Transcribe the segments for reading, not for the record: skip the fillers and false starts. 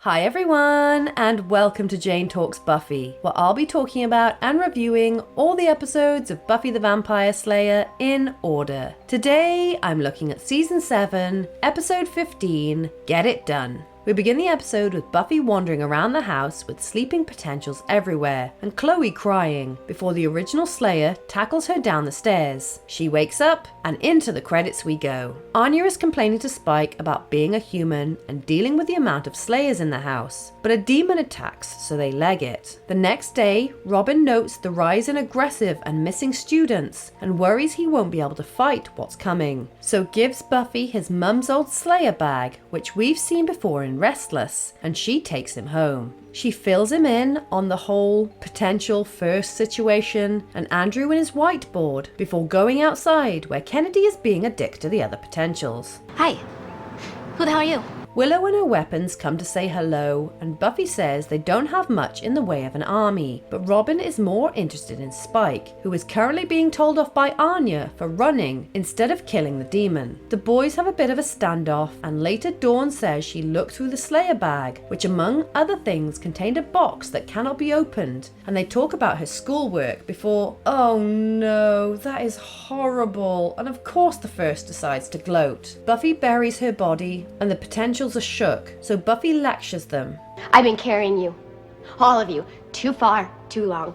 Hi everyone, and welcome to Jane Talks Buffy, where I'll be talking about and reviewing all the episodes of Buffy the Vampire Slayer in order. Today, I'm looking at Season 7, Episode 15, Get It Done. We begin the episode with Buffy wandering around the house with sleeping potentials everywhere and Chloe crying before the original Slayer tackles her down the stairs. She wakes up and into the credits we go. Anya is complaining to Spike about being a human and dealing with the amount of Slayers in the house, but a demon attacks so they leg it. The next day, Robin notes the rise in aggressive and missing students and worries he won't be able to fight what's coming, so gives Buffy his mum's old Slayer bag, which we've seen before in Restless, and she takes him home. She fills him in on the whole potential first situation and Andrew and his whiteboard before going outside where Kennedy is being a dick to the other potentials. Hi, who the hell are you? Willow and her weapons come to say hello, and Buffy says they don't have much in the way of an army, but Robin is more interested in Spike, who is currently being told off by Anya for running instead of killing the demon. The boys have a bit of a standoff, and later Dawn says she looked through the Slayer bag, which among other things contained a box that cannot be opened, and they talk about her schoolwork before, oh no, that is horrible, and of course the first decides to gloat. Buffy buries her body, and the potential are shook, so Buffy lectures them. I've been carrying you, all of you, too far, too long.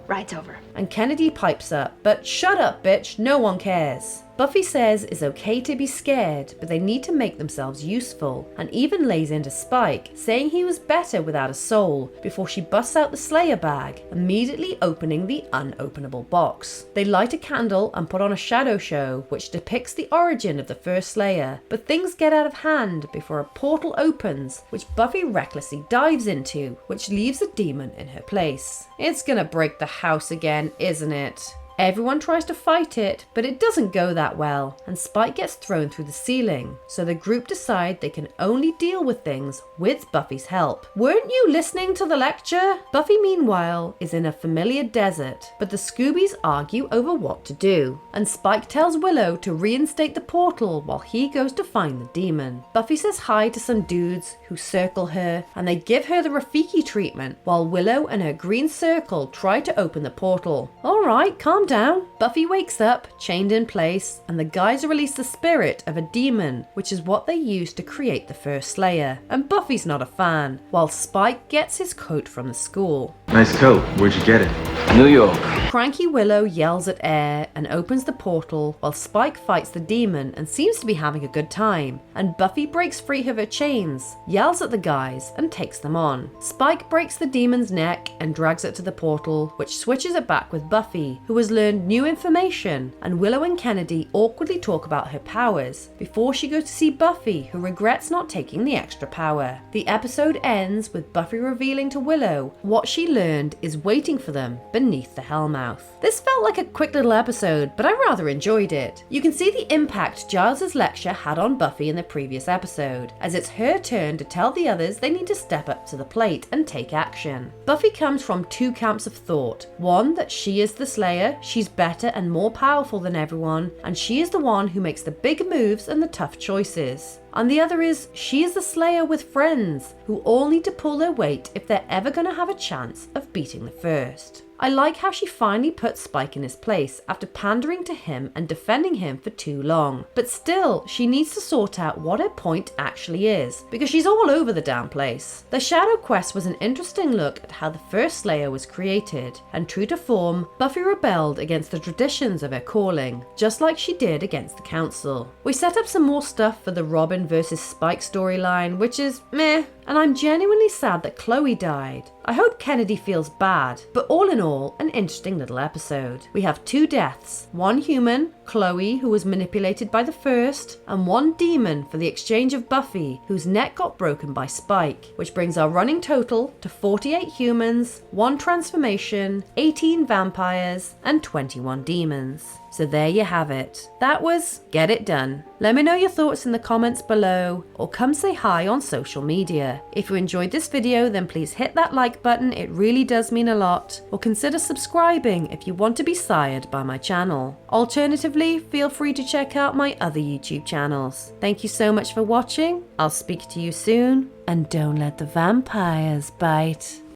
Ride's over. And Kennedy pipes up, but shut up, bitch, no one cares. Buffy says it's okay to be scared, but they need to make themselves useful, and even lays into Spike, saying he was better without a soul, before she busts out the Slayer bag, immediately opening the unopenable box. They light a candle and put on a shadow show, which depicts the origin of the first Slayer, but things get out of hand before a portal opens, which Buffy recklessly dives into, which leaves a demon in her place. It's gonna break the house again, isn't it? Everyone tries to fight it, but it doesn't go that well, and Spike gets thrown through the ceiling, so the group decide they can only deal with things with Buffy's help. Weren't you listening to the lecture? Buffy, meanwhile, is in a familiar desert, but the Scoobies argue over what to do, and Spike tells Willow to reinstate the portal while he goes to find the demon. Buffy says hi to some dudes who circle her, and they give her the Rafiki treatment, while Willow and her green circle try to open the portal. Alright, calm down. Buffy wakes up, chained in place, and the guys release the spirit of a demon, which is what they used to create the first Slayer, and Buffy's not a fan, while Spike gets his coat from the school. Nice coat. Where'd you get it? New York. Cranky Willow yells at Air and opens the portal while Spike fights the demon and seems to be having a good time, and Buffy breaks free of her chains, yells at the guys and takes them on. Spike breaks the demon's neck and drags it to the portal, which switches it back with Buffy, who has learned new information, and Willow and Kennedy awkwardly talk about her powers before she goes to see Buffy, who regrets not taking the extra power. The episode ends with Buffy revealing to Willow what she learned is waiting for them beneath the Hellmouth. This felt like a quick little episode, but I rather enjoyed it. You can see the impact Giles' lecture had on Buffy in the previous episode, as it's her turn to tell the others they need to step up to the plate and take action. Buffy comes from two camps of thought. One, that she is the Slayer, she's better and more powerful than everyone, and she is the one who makes the big moves and the tough choices. And the other is, she is the Slayer with friends, who all need to pull their weight if they're ever going to have a chance of beating the first. I like how she finally puts Spike in his place after pandering to him and defending him for too long. But still, she needs to sort out what her point actually is, because she's all over the damn place. The Shadow Quest was an interesting look at how the first Slayer was created, and true to form, Buffy rebelled against the traditions of her calling, just like she did against the Council. We set up some more stuff for the Robin versus Spike storyline, which is meh, and I'm genuinely sad that Chloe died. I hope Kennedy feels bad, but all in all, an interesting little episode. We have two deaths, one human, Chloe, who was manipulated by the first, and one demon for the exchange of Buffy, whose neck got broken by Spike, which brings our running total to 48 humans, 1 transformation, 18 vampires, and 21 demons. So there you have it. That was Get It Done. Let me know your thoughts in the comments below, or come say hi on social media. If you enjoyed this video, then please hit that like button, it really does mean a lot, or consider subscribing if you want to be sired by my channel. Alternatively, feel free to check out my other YouTube channels. Thank you so much for watching, I'll speak to you soon, and don't let the vampires bite.